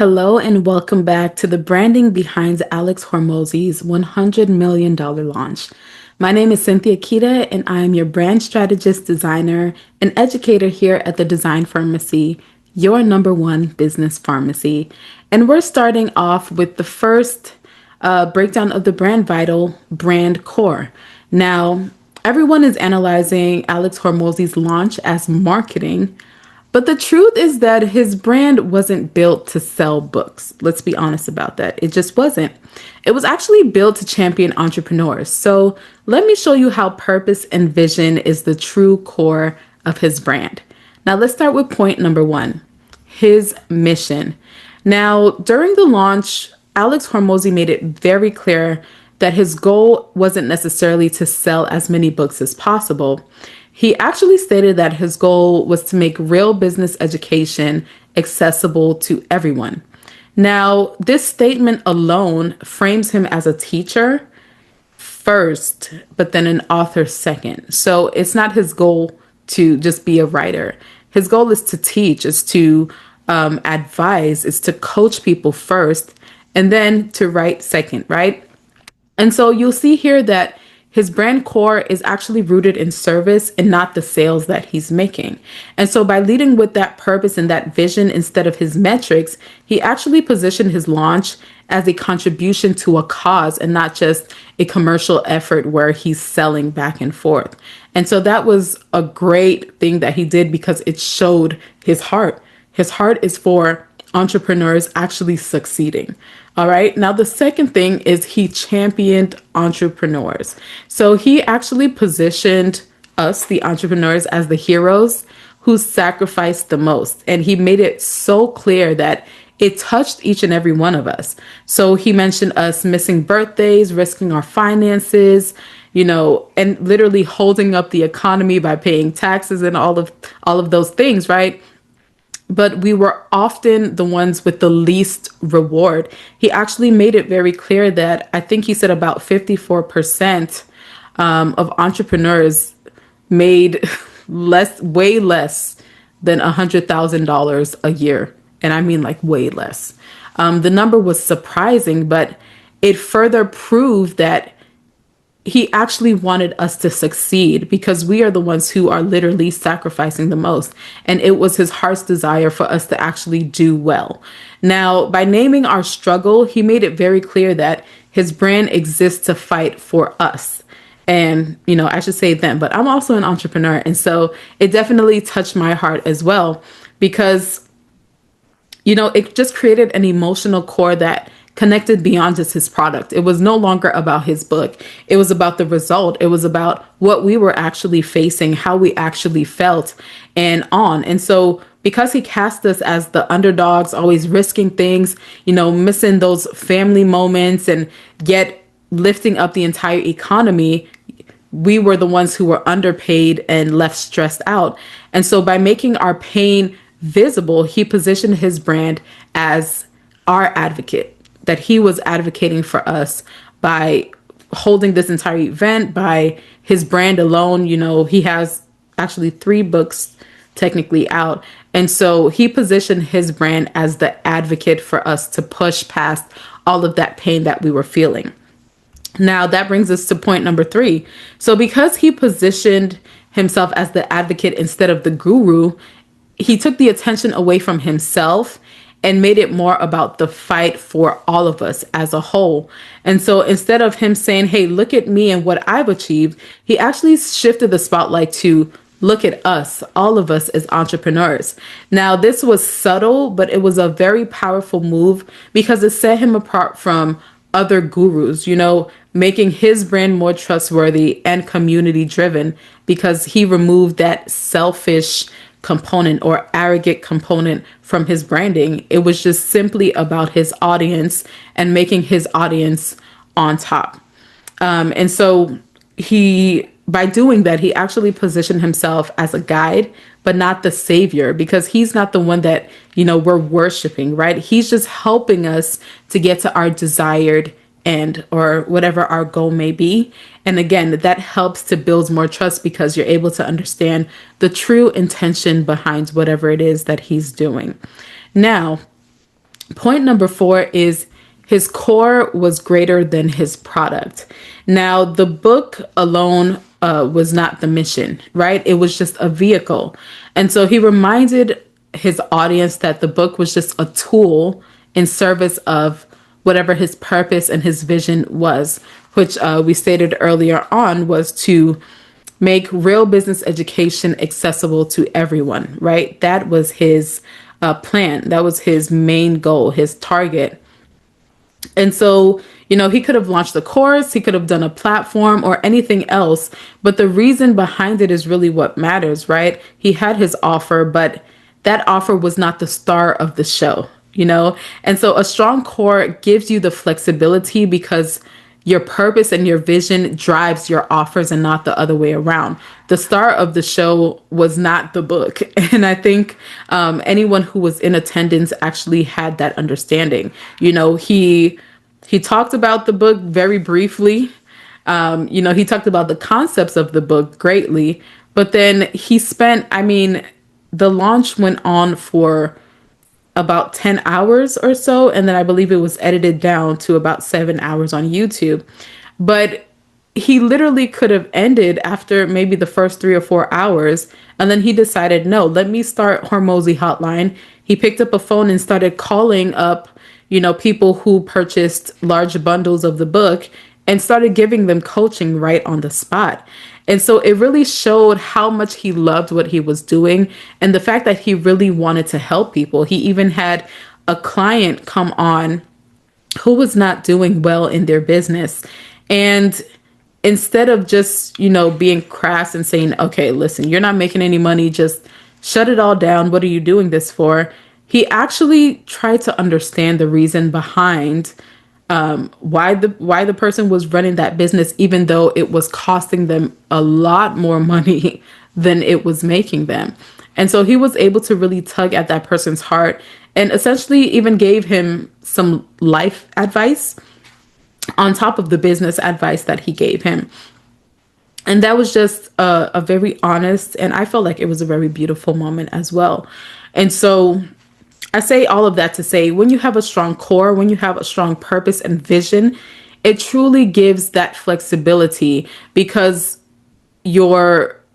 Hello and welcome back to the branding behind Alex Hormozi's $100 million launch. My name is Cynthia Kita and I am your brand strategist, designer, and educator here at the Design Firmacy, your number one business pharmacy. And we're starting off with the first breakdown of the brand vital, brand core. Now, everyone is analyzing Alex Hormozi's launch as marketing, but the truth is that his brand wasn't built to sell books. Let's be honest about that. It just wasn't. It was actually built to champion entrepreneurs. So let me show you how purpose and vision is the true core of his brand. Now let's start with point number one, his mission. Now, during the launch, Alex Hormozi made it very clear that his goal wasn't necessarily to sell as many books as possible. He actually stated that his goal was to make real business education accessible to everyone. Now, this statement alone frames him as a teacher first, but then an author second. So it's not his goal to just be a writer. His goal is to teach, is to advise, is to coach people first, and then to write second, right? And so you'll see here that his brand core is actually rooted in service and not the sales that he's making. And so by leading with that purpose and that vision instead of his metrics, he actually positioned his launch as a contribution to a cause and not just a commercial effort where he's selling back and forth. And so that was a great thing that he did because it showed his heart. His heart is for entrepreneurs actually succeeding. All right. Now, the second thing is he championed entrepreneurs. So he actually positioned us, the entrepreneurs, as the heroes who sacrificed the most. And he made it so clear that it touched each and every one of us. So he mentioned us missing birthdays, risking our finances, and literally holding up the economy by paying taxes and all of those things, right? But we were often the ones with the least reward. He actually made it very clear that I think he said about 54% of entrepreneurs made way less than $100,000 a year. And I mean like way less. The number was surprising, but it further proved that he actually wanted us to succeed because we are the ones who are literally sacrificing the most. And it was his heart's desire for us to actually do well. Now, by naming our struggle, he made it very clear that his brand exists to fight for us. And, I should say them, but I'm also an entrepreneur. And so it definitely touched my heart as well because, it just created an emotional core that connected beyond just his product. It was no longer about his book. It was about the result. It was about what we were actually facing, how we actually felt, and on. And so because he cast us as the underdogs, always risking things, missing those family moments and yet lifting up the entire economy, we were the ones who were underpaid and left stressed out. And so by making our pain visible, he positioned his brand as our advocate, that he was advocating for us by holding this entire event, by his brand alone. He has actually 3 books technically out. And so he positioned his brand as the advocate for us to push past all of that pain that we were feeling. Now that brings us to point number 3. So because he positioned himself as the advocate instead of the guru, he took the attention away from himself and made it more about the fight for all of us as a whole. And so instead of him saying, hey, look at me and what I've achieved, he actually shifted the spotlight to look at us, all of us as entrepreneurs. Now, this was subtle, but it was a very powerful move because it set him apart from other gurus, making his brand more trustworthy and community driven because he removed that selfish component or arrogant component from his branding. It was just simply about his audience and making his audience on top. And so by doing that, he actually positioned himself as a guide, but not the savior, because he's not the one that, we're worshiping, right? He's just helping us to get to our desired end or whatever our goal may be. And again, that helps to build more trust because you're able to understand the true intention behind whatever it is that he's doing. Now, Point number 4 is his core was greater than his product. Now, the book alone was not the mission, right? It was just a vehicle. And so he reminded his audience that the book was just a tool in service of whatever his purpose and his vision was, which we stated earlier on was to make real business education accessible to everyone, right? That was his plan. That was his main goal, his target. And so, he could have launched a course, he could have done a platform or anything else, but the reason behind it is really what matters, right? He had his offer, but that offer was not the star of the show. And so a strong core gives you the flexibility because your purpose and your vision drives your offers and not the other way around. The star of the show was not the book. And I think anyone who was in attendance actually had that understanding. He talked about the book very briefly. He talked about the concepts of the book greatly, but then the launch went on for about 10 hours or so. And then I believe it was edited down to about 7 hours on YouTube. But he literally could have ended after maybe the first 3 or 4 hours. And then he decided, no, let me start Hormozi Hotline. He picked up a phone and started calling up, people who purchased large bundles of the book and started giving them coaching right on the spot. And so it really showed how much he loved what he was doing and the fact that he really wanted to help people. He even had a client come on who was not doing well in their business. And instead of just, being crass and saying, okay, listen, you're not making any money, just shut it all down. What are you doing this for? He actually tried to understand the reason behind why the person was running that business, even though it was costing them a lot more money than it was making them. And so he was able to really tug at that person's heart and essentially even gave him some life advice on top of the business advice that he gave him. And that was just a very honest, and I felt like it was a very beautiful moment as well. And so I say all of that to say, when you have a strong core, when you have a strong purpose and vision, it truly gives that flexibility because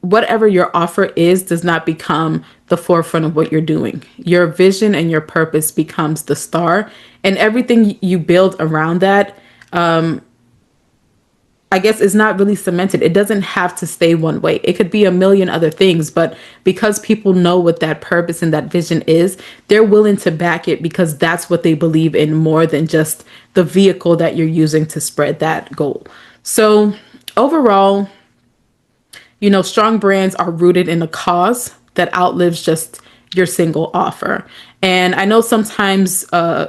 whatever your offer is does not become the forefront of what you're doing. Your vision and your purpose becomes the star, and everything you build around that, I guess, is not really cemented. It doesn't have to stay one way. It could be a million other things, but because people know what that purpose and that vision is, they're willing to back it because that's what they believe in more than just the vehicle that you're using to spread that goal. So overall, strong brands are rooted in a cause that outlives just your single offer. And I know sometimes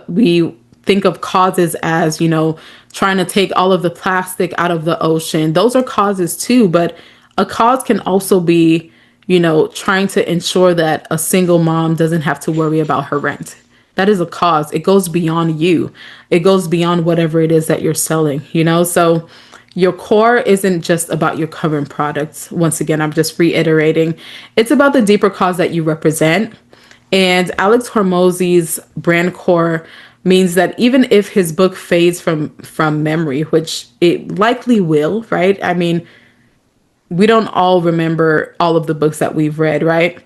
we think of causes as, trying to take all of the plastic out of the ocean. Those are causes too, but a cause can also be, trying to ensure that a single mom doesn't have to worry about her rent. That is a cause. It goes beyond you. It goes beyond whatever it is that you're selling, So your core isn't just about your current products. Once again, I'm just reiterating. It's about the deeper cause that you represent. And Alex Hormozi's brand core means that even if his book fades from memory, which it likely will, right? I mean, we don't all remember all of the books that we've read, right?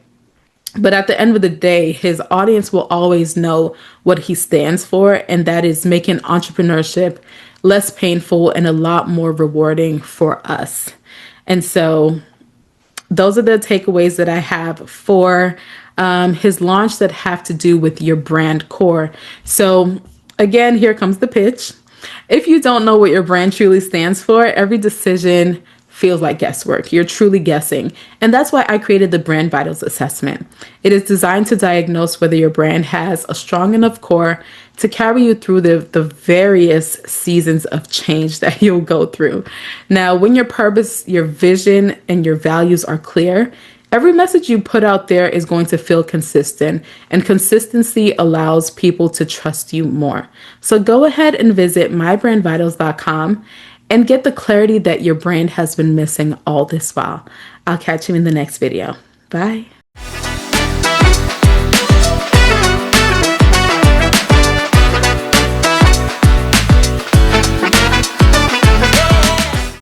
But at the end of the day, his audience will always know what he stands for, and that is making entrepreneurship less painful and a lot more rewarding for us. And so those are the takeaways that I have for his launch that have to do with your brand core. So again, here comes the pitch. If you don't know what your brand truly stands for, every decision feels like guesswork. You're truly guessing. And that's why I created the Brand Vitals Assessment. It is designed to diagnose whether your brand has a strong enough core to carry you through the various seasons of change that you'll go through. Now, when your purpose, your vision, and your values are clear, every message you put out there is going to feel consistent, and consistency allows people to trust you more. So go ahead and visit mybrandvitals.com and get the clarity that your brand has been missing all this while. I'll catch you in the next video. Bye.